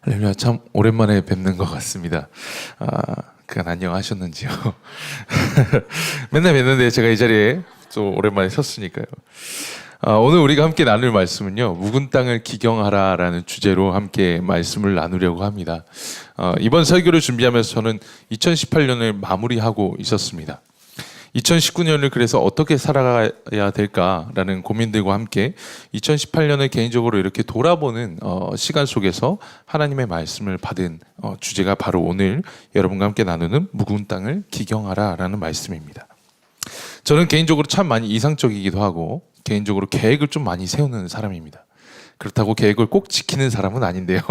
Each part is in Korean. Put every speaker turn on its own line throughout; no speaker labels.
할렐루야, 참 오랜만에 뵙는 것 같습니다. 그간 안녕하셨는지요? 맨날 뵙는데 제가 이 자리에 또 오랜만에 섰으니까요. 오늘 우리가 함께 나눌 말씀은요, 묵은 땅을 기경하라라는 주제로 함께 말씀을 나누려고 합니다. 이번 설교를 준비하면서 저는 2018년을 마무리하고 있었습니다. 2019년을 그래서 어떻게 살아가야 될까라는 고민들과 함께 2018년을 개인적으로 이렇게 돌아보는 시간 속에서 하나님의 말씀을 받은 주제가 바로 오늘 여러분과 함께 나누는 묵은 땅을 기경하라라는 말씀입니다. 저는 개인적으로 참 많이 이상적이기도 하고 개인적으로 계획을 좀 많이 세우는 사람입니다. 그렇다고 계획을 꼭 지키는 사람은 아닌데요.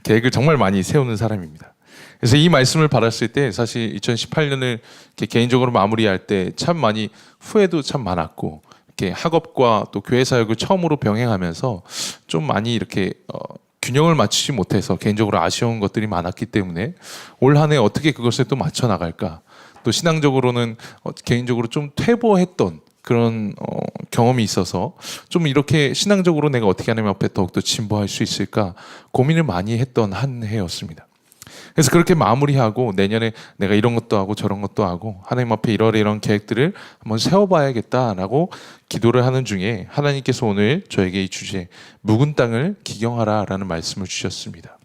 계획을 정말 많이 세우는 사람입니다. 그래서 이 말씀을 받았을 때 사실 2018년을 개인적으로 마무리할 때 참 많이 후회도 참 많았고, 이렇게 학업과 또 교회 사역을 처음으로 병행하면서 좀 많이 이렇게 균형을 맞추지 못해서 개인적으로 아쉬운 것들이 많았기 때문에 올 한 해 어떻게 그것을 또 맞춰 나갈까, 또 신앙적으로는 개인적으로 좀 퇴보했던 그런 경험이 있어서 좀 이렇게 신앙적으로 내가 어떻게 하나님 앞에 더욱더 진보할 수 있을까 고민을 많이 했던 한 해였습니다. 그래서 그렇게 마무리하고 내년에 내가 이런 것도 하고 저런 것도 하고 하나님 앞에 이런 계획들을 한번 세워봐야겠다라고 기도를 하는 중에 하나님께서 오늘 저에게 이 주제 묵은 땅을 기경하라 라는 말씀을 주셨습니다.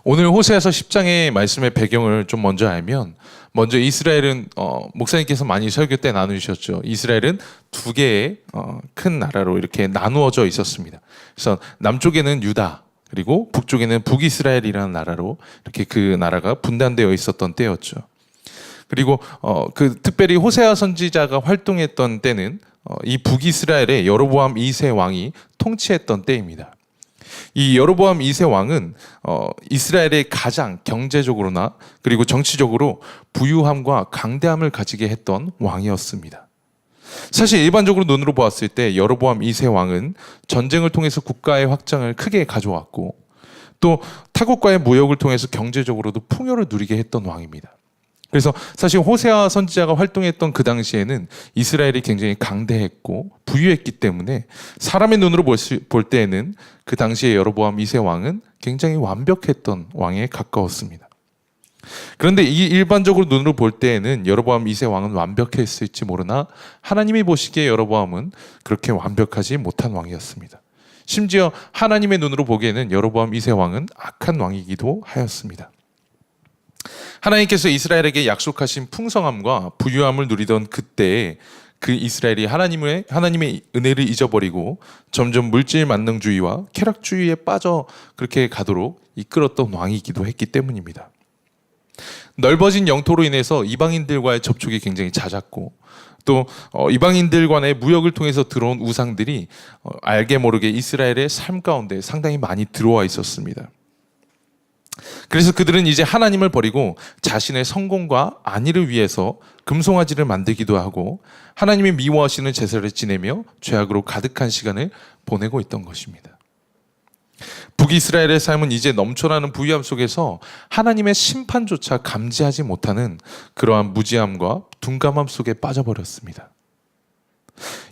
오늘 호세아서 10장의 말씀의 배경을 좀 먼저 알면, 먼저 이스라엘은 목사님께서 많이 설교 때 나누셨죠. 이스라엘은 두 개의 큰 나라로 이렇게 나누어져 있었습니다. 그래서 남쪽에는 유다, 그리고 북쪽에는 북이스라엘이라는 나라로 이렇게 그 나라가 분단되어 있었던 때였죠. 그리고 특별히 호세아 선지자가 활동했던 때는 이 북이스라엘의 여로보암 2세 왕이 통치했던 때입니다. 이 여로보암 2세 왕은 이스라엘의 가장 경제적으로나 그리고 정치적으로 부유함과 강대함을 가지게 했던 왕이었습니다. 사실 일반적으로 눈으로 보았을 때 여로보암 2세 왕은 전쟁을 통해서 국가의 확장을 크게 가져왔고, 또 타국과의 무역을 통해서 경제적으로도 풍요를 누리게 했던 왕입니다. 그래서 사실 호세아 선지자가 활동했던 그 당시에는 이스라엘이 굉장히 강대했고 부유했기 때문에 사람의 눈으로 볼 때에는 그 당시에 여로보암 2세 왕은 굉장히 완벽했던 왕에 가까웠습니다. 그런데 이 일반적으로 눈으로 볼 때에는 여로보암 2세 왕은 완벽했을지 모르나 하나님이 보시기에 여로보암은 그렇게 완벽하지 못한 왕이었습니다. 심지어 하나님의 눈으로 보기에는 여로보암 2세 왕은 악한 왕이기도 하였습니다. 하나님께서 이스라엘에게 약속하신 풍성함과 부유함을 누리던 그때에 그 이스라엘이 하나님의 은혜를 잊어버리고 점점 물질 만능주의와 쾌락주의에 빠져 그렇게 가도록 이끌었던 왕이기도 했기 때문입니다. 넓어진 영토로 인해서 이방인들과의 접촉이 굉장히 잦았고, 또 이방인들 간의 무역을 통해서 들어온 우상들이 알게 모르게 이스라엘의 삶 가운데 상당히 많이 들어와 있었습니다. 그래서 그들은 이제 하나님을 버리고 자신의 성공과 안위를 위해서 금송아지를 만들기도 하고 하나님이 미워하시는 제사를 지내며 죄악으로 가득한 시간을 보내고 있던 것입니다. 북이스라엘의 삶은 이제 넘쳐나는 부유함 속에서 하나님의 심판조차 감지하지 못하는 그러한 무지함과 둔감함 속에 빠져버렸습니다.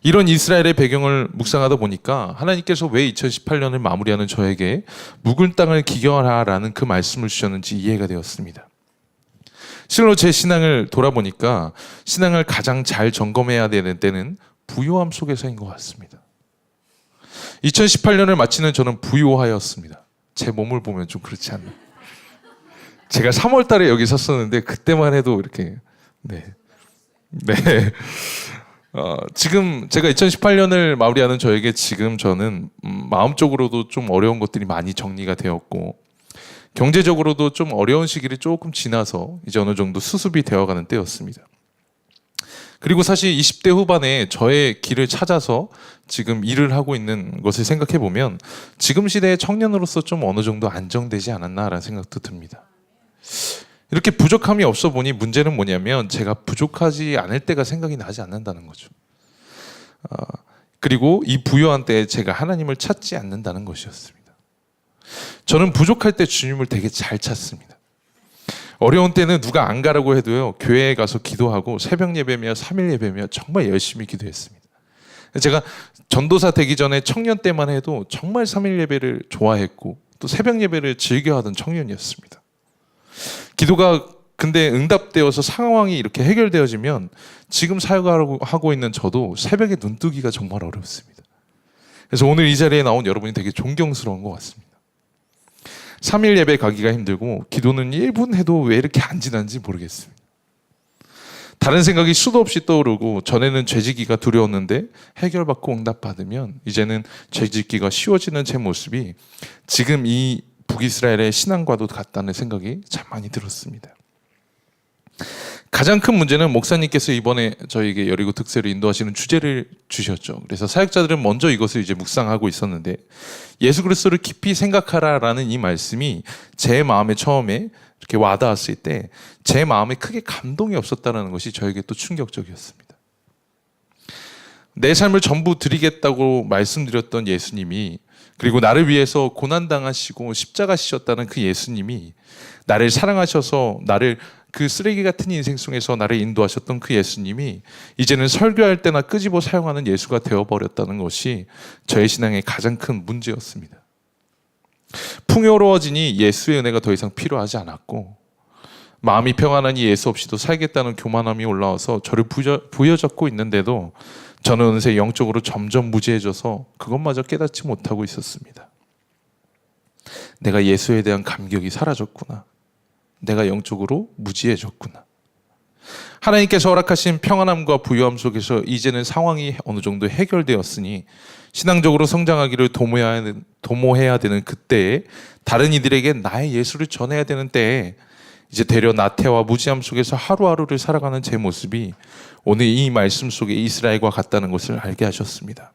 이런 이스라엘의 배경을 묵상하다 보니까 하나님께서 왜 2018년을 마무리하는 저에게 묵은 땅을 기경하라는 그 말씀을 주셨는지 이해가 되었습니다. 실로 제 신앙을 돌아보니까 신앙을 가장 잘 점검해야 되는 때는 부유함 속에서인 것 같습니다. 2018년을 마치는 저는 부유하였습니다. 제 몸을 보면 좀 그렇지 않나요? 제가 3월 달에 여기 섰었는데 그때만 해도 이렇게 네. 지금 제가 2018년을 마무리하는 저에게 지금 저는 마음적으로도 좀 어려운 것들이 많이 정리가 되었고, 경제적으로도 좀 어려운 시기를 조금 지나서 이제 어느 정도 수습이 되어가는 때였습니다. 그리고 사실 20대 후반에 저의 길을 찾아서 지금 일을 하고 있는 것을 생각해 보면 지금 시대의 청년으로서 좀 어느 정도 안정되지 않았나라는 생각도 듭니다. 이렇게 부족함이 없어 보니 문제는 뭐냐면 제가 부족하지 않을 때가 생각이 나지 않는다는 거죠. 그리고 이 부유한 때에 제가 하나님을 찾지 않는다는 것이었습니다. 저는 부족할 때 주님을 되게 잘 찾습니다. 어려운 때는 누가 안 가라고 해도요, 교회에 가서 기도하고 새벽 예배며 3일 예배며 정말 열심히 기도했습니다. 제가 전도사 되기 전에 청년 때만 해도 정말 3일 예배를 좋아했고 또 새벽 예배를 즐겨하던 청년이었습니다. 기도가 근데 응답되어서 상황이 이렇게 해결되어지면 지금 사역하고 있는 저도 새벽에 눈뜨기가 정말 어렵습니다. 그래서 오늘 이 자리에 나온 여러분이 되게 존경스러운 것 같습니다. 3일 예배 가기가 힘들고 기도는 1분 해도 왜 이렇게 안 지난지 모르겠습니다. 다른 생각이 수도 없이 떠오르고 전에는 죄짓기가 두려웠는데 해결받고 응답받으면 이제는 죄짓기가 쉬워지는 제 모습이 지금 이 북이스라엘의 신앙과도 같다는 생각이 참 많이 들었습니다. 가장 큰 문제는 목사님께서 이번에 저에게 여리고 특세를 인도하시는 주제를 주셨죠. 그래서 사역자들은 먼저 이것을 이제 묵상하고 있었는데 예수 그리스도를 깊이 생각하라라는 이 말씀이 제 마음에 처음에 이렇게 와닿았을 때 제 마음에 크게 감동이 없었다는 것이 저에게 또 충격적이었습니다. 내 삶을 전부 드리겠다고 말씀드렸던 예수님이, 그리고 나를 위해서 고난당하시고 십자가 지셨다는 그 예수님이, 나를 사랑하셔서 나를 그 쓰레기 같은 인생 속에서 나를 인도하셨던 그 예수님이 이제는 설교할 때나 끄집어 사용하는 예수가 되어버렸다는 것이 저의 신앙의 가장 큰 문제였습니다. 풍요로워지니 예수의 은혜가 더 이상 필요하지 않았고, 마음이 평안하니 예수 없이도 살겠다는 교만함이 올라와서 저를 부여잡고 있는데도 저는 어느새 영적으로 점점 무지해져서 그것마저 깨닫지 못하고 있었습니다. 내가 예수에 대한 감격이 사라졌구나. 내가 영적으로 무지해졌구나. 하나님께서 허락하신 평안함과 부유함 속에서 이제는 상황이 어느 정도 해결되었으니 신앙적으로 성장하기를 도모해야 되는 그때에, 다른 이들에게 나의 예수를 전해야 되는 때에 이제 되려 나태와 무지함 속에서 하루하루를 살아가는 제 모습이 오늘 이 말씀 속에 이스라엘과 같다는 것을 알게 하셨습니다.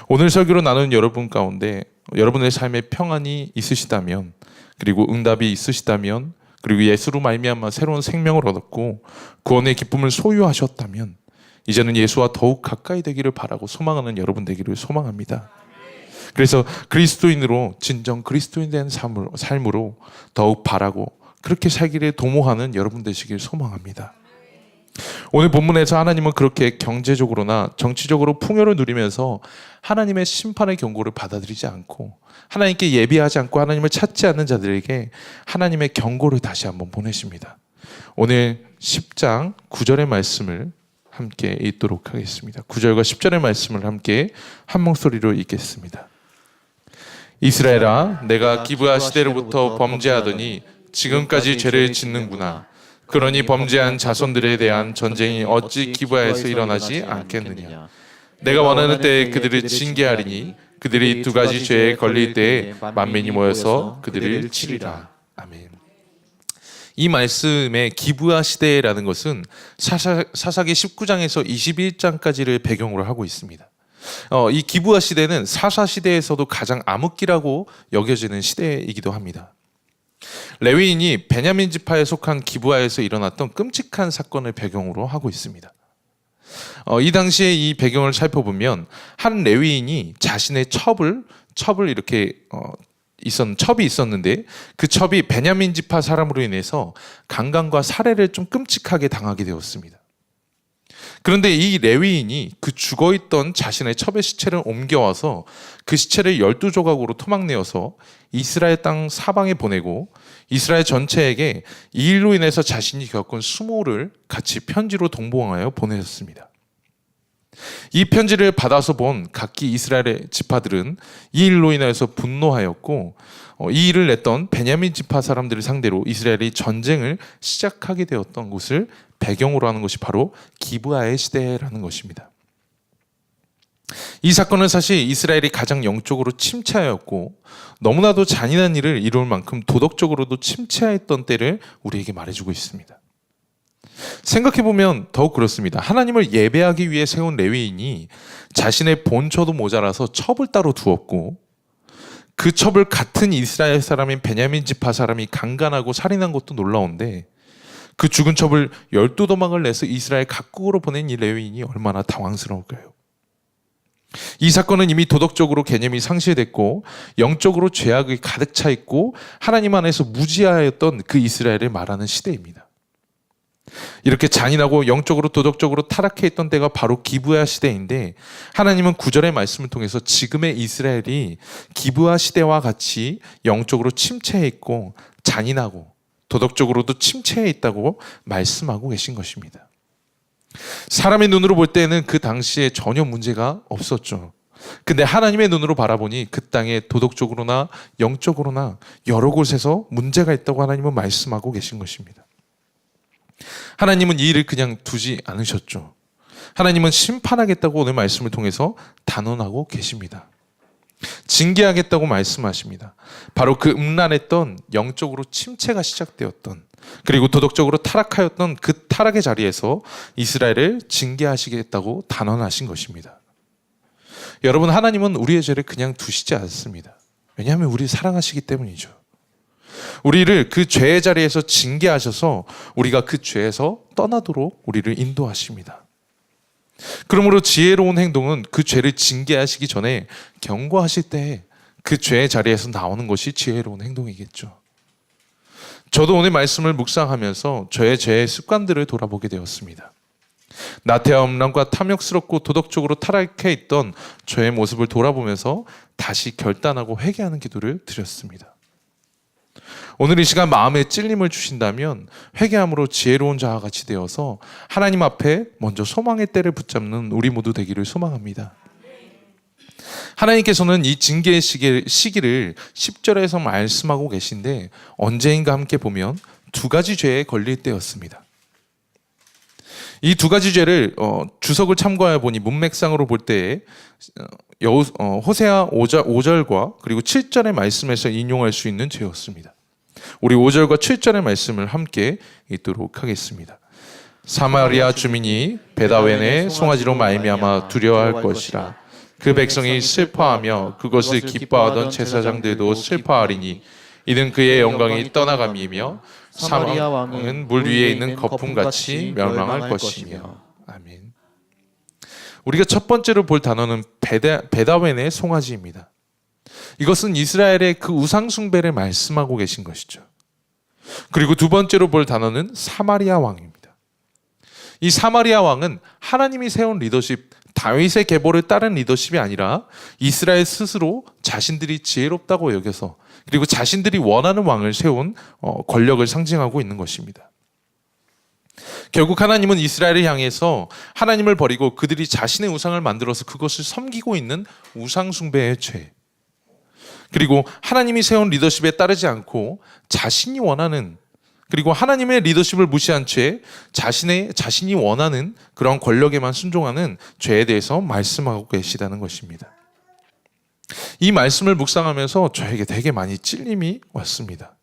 오늘 설교로 나누는 여러분 가운데 여러분의 삶에 평안이 있으시다면, 그리고 응답이 있으시다면, 그리고 예수로 말미암아 새로운 생명을 얻었고 구원의 기쁨을 소유하셨다면 이제는 예수와 더욱 가까이 되기를 바라고 소망하는 여러분 되기를 소망합니다. 그래서 그리스도인으로, 진정 그리스도인 된 삶으로 더욱 바라고 그렇게 살기를 도모하는 여러분 되시길 소망합니다. 오늘 본문에서 하나님은 그렇게 경제적으로나 정치적으로 풍요를 누리면서 하나님의 심판의 경고를 받아들이지 않고, 하나님께 예비하지 않고 하나님을 찾지 않는 자들에게 하나님의 경고를 다시 한번 보내십니다. 오늘 10장 9절의 말씀을 함께 읽도록 하겠습니다. 9절과 10절의 말씀을 함께 한 목소리로 읽겠습니다. 이스라엘아, 내가 기브아 시대로부터 범죄하더니 지금까지 죄를 짓는구나. 그러니 범죄한 자손들에 대한 전쟁이 어찌 기브아에서 일어나지 않겠느냐. 내가 원하는 때에 그들을 징계하리니 그들이 두 가지 죄에 걸릴 때에 만민이 모여서 그들을 치리라. 아멘. 이 말씀의 기브아 시대라는 것은 사사기 19장에서 21장까지를 배경으로 하고 있습니다. 이 기브아 시대는 사사 시대에서도 가장 암흑기라고 여겨지는 시대이기도 합니다. 레위인이 베냐민 지파에 속한 기브아에서 일어났던 끔찍한 사건을 배경으로 하고 있습니다. 이 당시에 이 배경을 살펴보면 한 레위인이 자신의 첩을 이렇게 첩이 있었는데 그 첩이 베냐민 지파 사람으로 인해서 강간과 살해를 좀 끔찍하게 당하게 되었습니다. 그런데 이 레위인이 그 죽어있던 자신의 첩의 시체를 옮겨와서 그 시체를 12조각으로 토막내어서 이스라엘 땅 사방에 보내고 이스라엘 전체에게 이 일로 인해서 자신이 겪은 수모를 같이 편지로 동봉하여 보내셨습니다. 이 편지를 받아서 본 각기 이스라엘의 지파들은 이 일로 인해서 분노하였고 이 일을 냈던 베냐민 지파 사람들을 상대로 이스라엘이 전쟁을 시작하게 되었던 것을 배경으로 하는 것이 바로 기브아의 시대라는 것입니다. 이 사건은 사실 이스라엘이 가장 영적으로 침체하였고 너무나도 잔인한 일을 이룰 만큼 도덕적으로도 침체했던 때를 우리에게 말해주고 있습니다. 생각해보면 더욱 그렇습니다. 하나님을 예배하기 위해 세운 레위인이 자신의 본처도 모자라서 첩을 따로 두었고 그 첩을 같은 이스라엘 사람인 베냐민 지파 사람이 강간하고 살인한 것도 놀라운데 그 죽은 첩을 12도막을 내서 이스라엘 각국으로 보낸 이 레위인이 얼마나 당황스러울까요? 이 사건은 이미 도덕적으로 개념이 상실됐고 영적으로 죄악이 가득 차 있고 하나님 안에서 무지하였던 그 이스라엘을 말하는 시대입니다. 이렇게 잔인하고 영적으로 도덕적으로 타락해 있던 때가 바로 기브아 시대인데, 하나님은 구절의 말씀을 통해서 지금의 이스라엘이 기브아 시대와 같이 영적으로 침체해 있고 잔인하고 도덕적으로도 침체해 있다고 말씀하고 계신 것입니다. 사람의 눈으로 볼 때는 그 당시에 전혀 문제가 없었죠. 근데 하나님의 눈으로 바라보니 그 땅에 도덕적으로나 영적으로나 여러 곳에서 문제가 있다고 하나님은 말씀하고 계신 것입니다. 하나님은 이 일을 그냥 두지 않으셨죠. 하나님은 심판하겠다고 오늘 말씀을 통해서 단언하고 계십니다. 징계하겠다고 말씀하십니다. 바로 그 음란했던 영적으로 침체가 시작되었던, 그리고 도덕적으로 타락하였던 그 타락의 자리에서 이스라엘을 징계하시겠다고 단언하신 것입니다. 여러분, 하나님은 우리의 죄를 그냥 두시지 않습니다. 왜냐하면 우리를 사랑하시기 때문이죠. 우리를 그 죄의 자리에서 징계하셔서 우리가 그 죄에서 떠나도록 우리를 인도하십니다. 그러므로 지혜로운 행동은 그 죄를 징계하시기 전에 경고하실 때 그 죄의 자리에서 나오는 것이 지혜로운 행동이겠죠. 저도 오늘 말씀을 묵상하면서 저의 죄의 습관들을 돌아보게 되었습니다. 나태와 음란과 탐욕스럽고 도덕적으로 타락해 있던 저의 모습을 돌아보면서 다시 결단하고 회개하는 기도를 드렸습니다. 오늘 이 시간 마음에 찔림을 주신다면 회개함으로 지혜로운 자와 같이 되어서 하나님 앞에 먼저 소망의 때를 붙잡는 우리 모두 되기를 소망합니다. 하나님께서는 이 징계의 시기를 10절에서 말씀하고 계신데, 언제인가 함께 보면 두 가지 죄에 걸릴 때였습니다. 이 두 가지 죄를 주석을 참고해 보니 문맥상으로 볼 때에 호세아 5절과 그리고 7절의 말씀에서 인용할 수 있는 죄였습니다. 우리 5절과 7절의 말씀을 함께 읽도록 하겠습니다. 사마리아 주민이 베다웬의 송아지로 말미암아 두려워할 것이라. 그 백성이 슬퍼하며 그것을 기뻐하던 제사장들도 슬퍼하리니 이는 그의 영광이 떠나감이며 사마리아 왕은 물 위에 있는 거품같이 멸망할 것이며. 아멘. 우리가 첫 번째로 볼 단어는 베다웬의 송아지입니다. 이것은 이스라엘의 그 우상 숭배를 말씀하고 계신 것이죠. 그리고 두 번째로 볼 단어는 사마리아 왕입니다. 이 사마리아 왕은 하나님이 세운 리더십, 다윗의 계보를 따른 리더십이 아니라 이스라엘 스스로 자신들이 지혜롭다고 여겨서, 그리고 자신들이 원하는 왕을 세운 권력을 상징하고 있는 것입니다. 결국 하나님은 이스라엘을 향해서 하나님을 버리고 그들이 자신의 우상을 만들어서 그것을 섬기고 있는 우상 숭배의 죄, 그리고 하나님이 세운 리더십에 따르지 않고 자신이 원하는, 그리고 하나님의 리더십을 무시한 채 자신이 원하는 그런 권력에만 순종하는 죄에 대해서 말씀하고 계시다는 것입니다. 이 말씀을 묵상하면서 저에게 되게 많이 찔림이 왔습니다.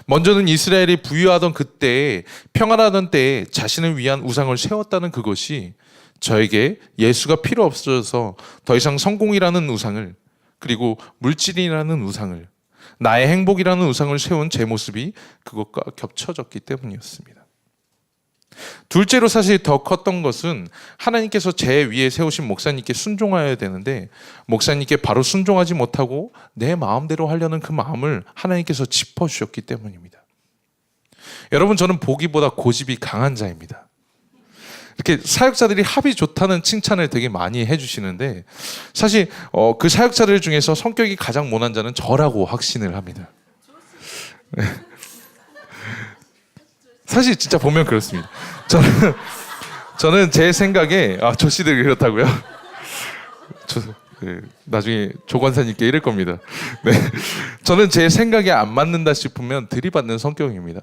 먼저는 이스라엘이 부유하던 그때에, 평안하던 때에 자신을 위한 우상을 세웠다는 그것이 저에게 예수가 필요 없어져서 더 이상 성공이라는 우상을, 그리고 물질이라는 우상을, 나의 행복이라는 우상을 세운 제 모습이 그것과 겹쳐졌기 때문이었습니다. 둘째로 사실 더 컸던 것은 하나님께서 제 위에 세우신 목사님께 순종하여야 되는데, 목사님께 바로 순종하지 못하고 내 마음대로 하려는 그 마음을 하나님께서 짚어주셨기 때문입니다. 여러분, 저는 보기보다 고집이 강한 자입니다. 이렇게 사역자들이 합이 좋다는 칭찬을 되게 많이 해주시는데, 사실 그 사역자들 중에서 성격이 가장 모난 자는 저라고 확신을 합니다. 네. 사실 진짜 보면 그렇습니다. 저는 제 생각에 조씨들이 그렇다고요? 나중에 조관사님께 이럴 겁니다. 네. 저는 제 생각에 안 맞는다 싶으면 들이받는 성격입니다.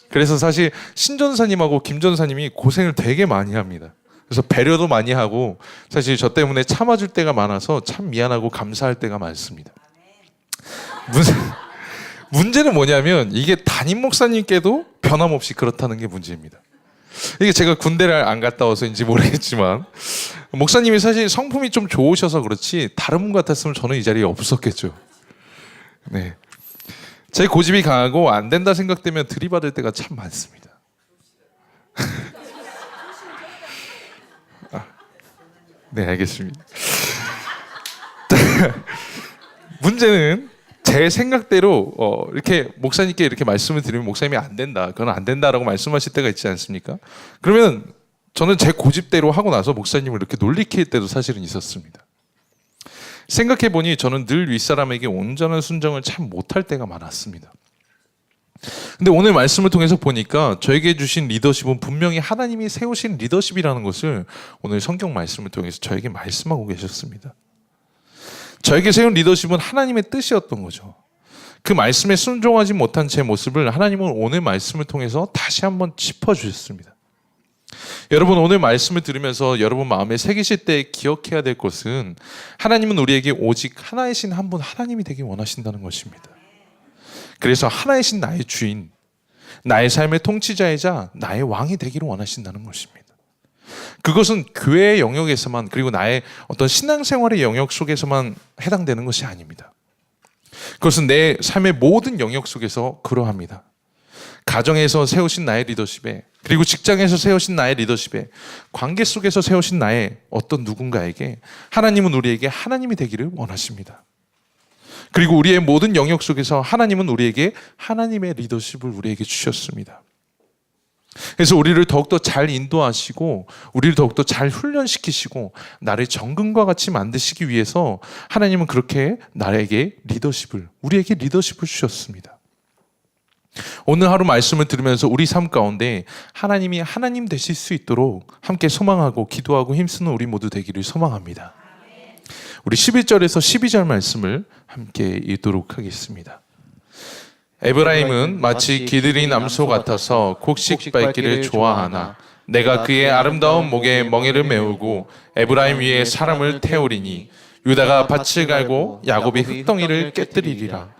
그래서 사실 신전사님하고 김전사님이 고생을 되게 많이 합니다. 그래서 배려도 많이 하고, 사실 저 때문에 참아줄 때가 많아서 참 미안하고 감사할 때가 많습니다. 문제는 뭐냐면 이게 담임 목사님께도 변함없이 그렇다는 게 문제입니다. 이게 제가 군대를 안 갔다 와서인지 모르겠지만, 목사님이 사실 성품이 좀 좋으셔서 그렇지 다른 분 같았으면 저는 이 자리에 없었겠죠. 네. 제 고집이 강하고 안 된다 생각되면 들이받을 때가 참 많습니다. 문제는 제 생각대로 이렇게 목사님께 이렇게 말씀을 드리면 목사님이 안 된다, 그건 안 된다라고 말씀하실 때가 있지 않습니까? 그러면 저는 제 고집대로 하고 나서 목사님을 이렇게 놀리킬 때도 사실은 있었습니다. 생각해 보니 저는 늘 윗사람에게 온전한 순종을 참 못할 때가 많았습니다. 근데 오늘 말씀을 통해서 보니까 저에게 주신 리더십은 분명히 하나님이 세우신 리더십이라는 것을 오늘 성경 말씀을 통해서 저에게 말씀하고 계셨습니다. 저에게 세운 리더십은 하나님의 뜻이었던 거죠. 그 말씀에 순종하지 못한 제 모습을 하나님은 오늘 말씀을 통해서 다시 한번 짚어주셨습니다. 여러분, 오늘 말씀을 들으면서 여러분 마음에 새기실 때 기억해야 될 것은 하나님은 우리에게 오직 하나이신 한 분 하나님이 되길 원하신다는 것입니다. 그래서 하나이신 나의 주인, 나의 삶의 통치자이자 나의 왕이 되기를 원하신다는 것입니다. 그것은 교회의 영역에서만, 그리고 나의 어떤 신앙생활의 영역 속에서만 해당되는 것이 아닙니다. 그것은 내 삶의 모든 영역 속에서 그러합니다. 가정에서 세우신 나의 리더십에, 그리고 직장에서 세우신 나의 리더십에, 관계 속에서 세우신 나의 어떤 누군가에게 하나님은 우리에게 하나님이 되기를 원하십니다. 그리고 우리의 모든 영역 속에서 하나님은 우리에게 하나님의 리더십을 우리에게 주셨습니다. 그래서 우리를 더욱더 잘 인도하시고 우리를 더욱더 잘 훈련시키시고 나를 정금과 같이 만드시기 위해서 하나님은 그렇게 우리에게 리더십을 주셨습니다. 오늘 하루 말씀을 들으면서 우리 삶 가운데 하나님이 하나님 되실 수 있도록 함께 소망하고 기도하고 힘쓰는 우리 모두 되기를 소망합니다. 우리 11절에서 12절 말씀을 함께 읽도록 하겠습니다. 에브라임은 마치 기드린 암소 같아서 곡식 밟기를 좋아하나 내가 그의 아름다운 목에 멍에를 메우고 에브라임 위에 사람을 태우리니 유다가 밭을 갈고 야곱이 흙덩이를 깨뜨리리라.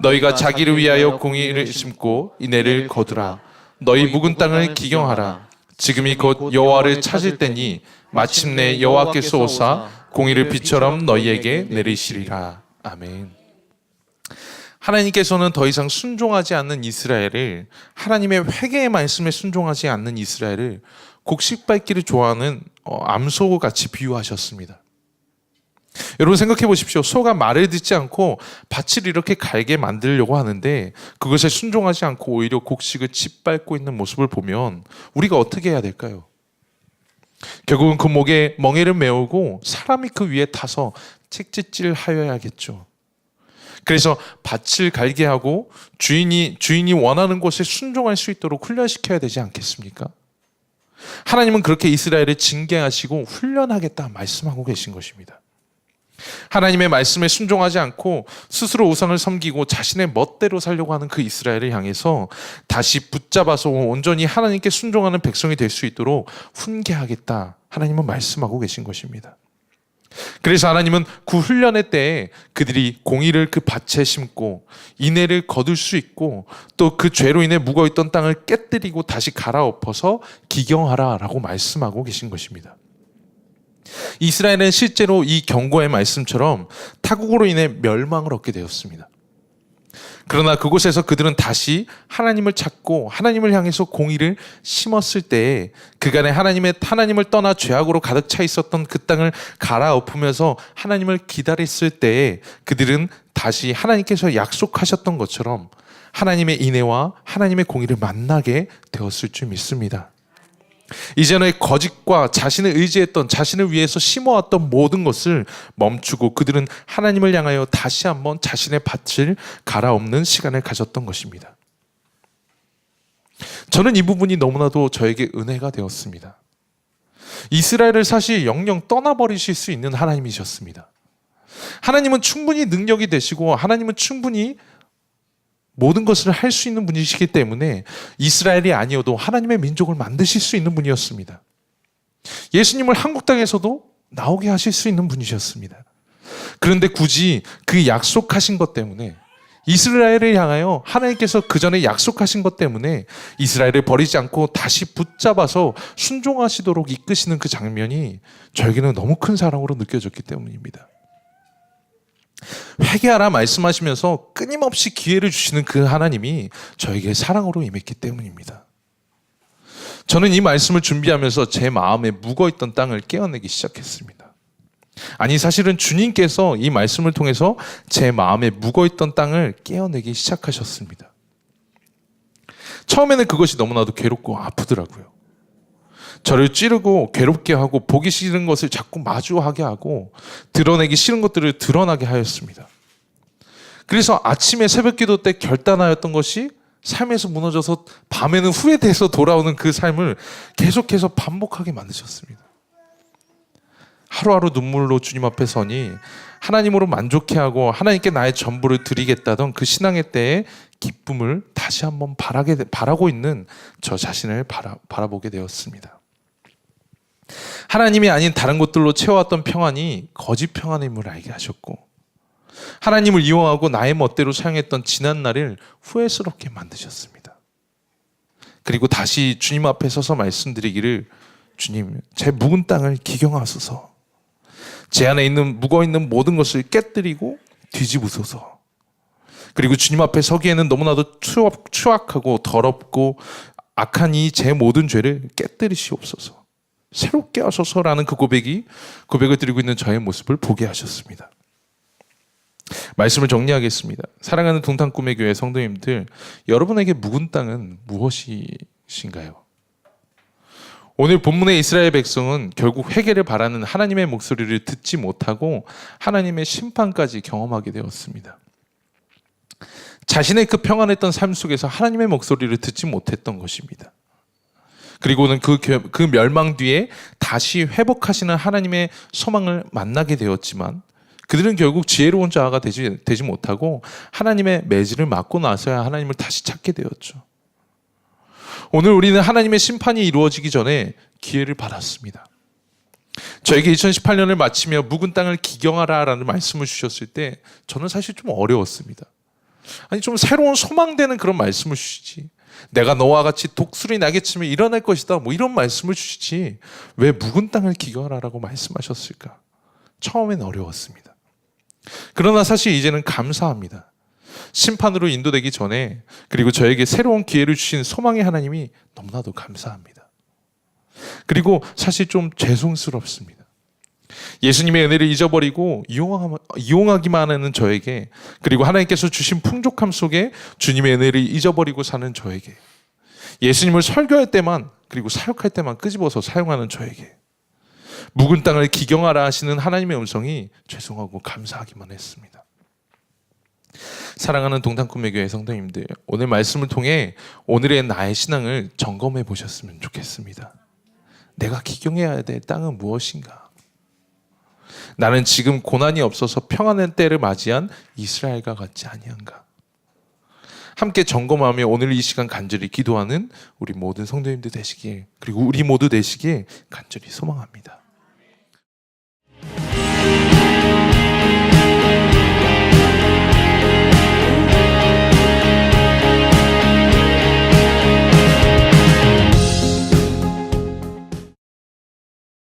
너희가 자기를 위하여 공의를 심고 인애를 거두라. 너희 묵은 땅을 기경하라. 지금이 곧 여호와를 찾을 때니 마침내 여호와께서 오사 공의를 비처럼 너희에게 내리시리라. 아멘. 하나님께서는 더 이상 순종하지 않는 이스라엘을, 하나님의 회개의 말씀에 순종하지 않는 이스라엘을 곡식 밟기를 좋아하는 암소같이 비유하셨습니다. 여러분 생각해 보십시오. 소가 말을 듣지 않고 밭을 이렇게 갈게 만들려고 하는데 그것에 순종하지 않고 오히려 곡식을 짓밟고 있는 모습을 보면 우리가 어떻게 해야 될까요? 결국은 그 목에 멍에를 메우고 사람이 그 위에 타서 채찍질 하여야겠죠. 그래서 밭을 갈게 하고 주인이 원하는 곳에 순종할 수 있도록 훈련시켜야 되지 않겠습니까? 하나님은 그렇게 이스라엘을 징계하시고 훈련하겠다 말씀하고 계신 것입니다. 하나님의 말씀에 순종하지 않고 스스로 우상을 섬기고 자신의 멋대로 살려고 하는 그 이스라엘을 향해서 다시 붙잡아서 온전히 하나님께 순종하는 백성이 될 수 있도록 훈계하겠다 하나님은 말씀하고 계신 것입니다. 그래서 하나님은 그 훈련의 때에 그들이 공의를 그 밭에 심고 인애를 거둘 수 있고 또 그 죄로 인해 묵어있던 땅을 깨뜨리고 다시 갈아엎어서 기경하라 라고 말씀하고 계신 것입니다. 이스라엘은 실제로 이 경고의 말씀처럼 타국으로 인해 멸망을 얻게 되었습니다. 그러나 그곳에서 그들은 다시 하나님을 찾고 하나님을 향해서 공의를 심었을 때에 그간에 하나님을 떠나 죄악으로 가득 차 있었던 그 땅을 갈아엎으면서 하나님을 기다렸을 때에 그들은 다시 하나님께서 약속하셨던 것처럼 하나님의 인애와 하나님의 공의를 만나게 되었을 줄 믿습니다. 이전에 거짓과 자신을 의지했던, 자신을 위해서 심어왔던 모든 것을 멈추고 그들은 하나님을 향하여 다시 한번 자신의 밭을 갈아엎는 시간을 가졌던 것입니다. 저는 이 부분이 너무나도 저에게 은혜가 되었습니다. 이스라엘을 사실 영영 떠나버리실 수 있는 하나님이셨습니다. 하나님은 충분히 능력이 되시고 하나님은 충분히 모든 것을 할 수 있는 분이시기 때문에 이스라엘이 아니어도 하나님의 민족을 만드실 수 있는 분이었습니다. 예수님을 한국 땅에서도 나오게 하실 수 있는 분이셨습니다. 그런데 굳이 그 약속하신 것 때문에 이스라엘을 향하여 하나님께서 그 전에 약속하신 것 때문에 이스라엘을 버리지 않고 다시 붙잡아서 순종하시도록 이끄시는 그 장면이 저에게는 너무 큰 사랑으로 느껴졌기 때문입니다. 회개하라 말씀하시면서 끊임없이 기회를 주시는 그 하나님이 저에게 사랑으로 임했기 때문입니다. 저는 이 말씀을 준비하면서 제 마음에 묵어있던 땅을 깨어내기 시작했습니다. 아니, 사실은 주님께서 이 말씀을 통해서 제 마음에 묵어있던 땅을 깨어내기 시작하셨습니다. 처음에는 그것이 너무나도 괴롭고 아프더라고요. 저를 찌르고 괴롭게 하고 보기 싫은 것을 자꾸 마주하게 하고 드러내기 싫은 것들을 드러나게 하였습니다. 그래서 아침에 새벽 기도 때 결단하였던 것이 삶에서 무너져서 밤에는 후회돼서 돌아오는 그 삶을 계속해서 반복하게 만드셨습니다. 하루하루 눈물로 주님 앞에 서니 하나님으로 만족해하고 하나님께 나의 전부를 드리겠다던 그 신앙의 때에 기쁨을 다시 한번 바라고 있는 저 자신을 바라보게 되었습니다. 하나님이 아닌 다른 것들로 채워왔던 평안이 거짓 평안임을 알게 하셨고, 하나님을 이용하고 나의 멋대로 사용했던 지난 날을 후회스럽게 만드셨습니다. 그리고 다시 주님 앞에 서서 말씀드리기를, 주님, 제 묵은 땅을 기경하소서. 제 안에 묵어있는 모든 것을 깨뜨리고 뒤집으소서. 그리고 주님 앞에 서기에는 너무나도 추악하고 더럽고 악한 이 제 모든 죄를 깨뜨리시옵소서. 새롭게 하소서라는 그 고백을 드리고 있는 저의 모습을 보게 하셨습니다. 말씀을 정리하겠습니다. 사랑하는 동탄꿈의 교회 성도님들, 여러분에게 묵은 땅은 무엇이신가요? 오늘 본문의 이스라엘 백성은 결국 회개를 바라는 하나님의 목소리를 듣지 못하고 하나님의 심판까지 경험하게 되었습니다. 자신의 그 평안했던 삶 속에서 하나님의 목소리를 듣지 못했던 것입니다. 그리고는 그 멸망 뒤에 다시 회복하시는 하나님의 소망을 만나게 되었지만, 그들은 결국 지혜로운 자가 되지 못하고 하나님의 매질을 맞고 나서야 하나님을 다시 찾게 되었죠. 오늘 우리는 하나님의 심판이 이루어지기 전에 기회를 받았습니다. 저에게 2018년을 마치며 묵은 땅을 기경하라 라는 말씀을 주셨을 때 저는 사실 좀 어려웠습니다. 아니, 좀 새로운 소망되는 그런 말씀을 주시지, 내가 너와 같이 독수리 날개치며 일어날 것이다, 뭐 이런 말씀을 주시지 왜 묵은 땅을 기경하라라고 말씀하셨을까? 처음엔 어려웠습니다. 그러나 사실 이제는 감사합니다. 심판으로 인도되기 전에, 그리고 저에게 새로운 기회를 주신 소망의 하나님이 너무나도 감사합니다. 그리고 사실 좀 죄송스럽습니다. 예수님의 은혜를 잊어버리고 이용하기만 하는 저에게, 그리고 하나님께서 주신 풍족함 속에 주님의 은혜를 잊어버리고 사는 저에게, 예수님을 설교할 때만, 그리고 사역할 때만 끄집어서 사용하는 저에게 묵은 땅을 기경하라 하시는 하나님의 음성이 죄송하고 감사하기만 했습니다. 사랑하는 동탄꿈의 교회 성도님들, 오늘 말씀을 통해 오늘의 나의 신앙을 점검해 보셨으면 좋겠습니다. 내가 기경해야 될 땅은 무엇인가? 나는 지금 고난이 없어서 평안한 때를 맞이한 이스라엘과 같지 아니한가? 함께 점검하며 오늘 이 시간 간절히 기도하는 우리 모든 성도님들 되시길, 그리고 우리 모두 되시길 간절히 소망합니다.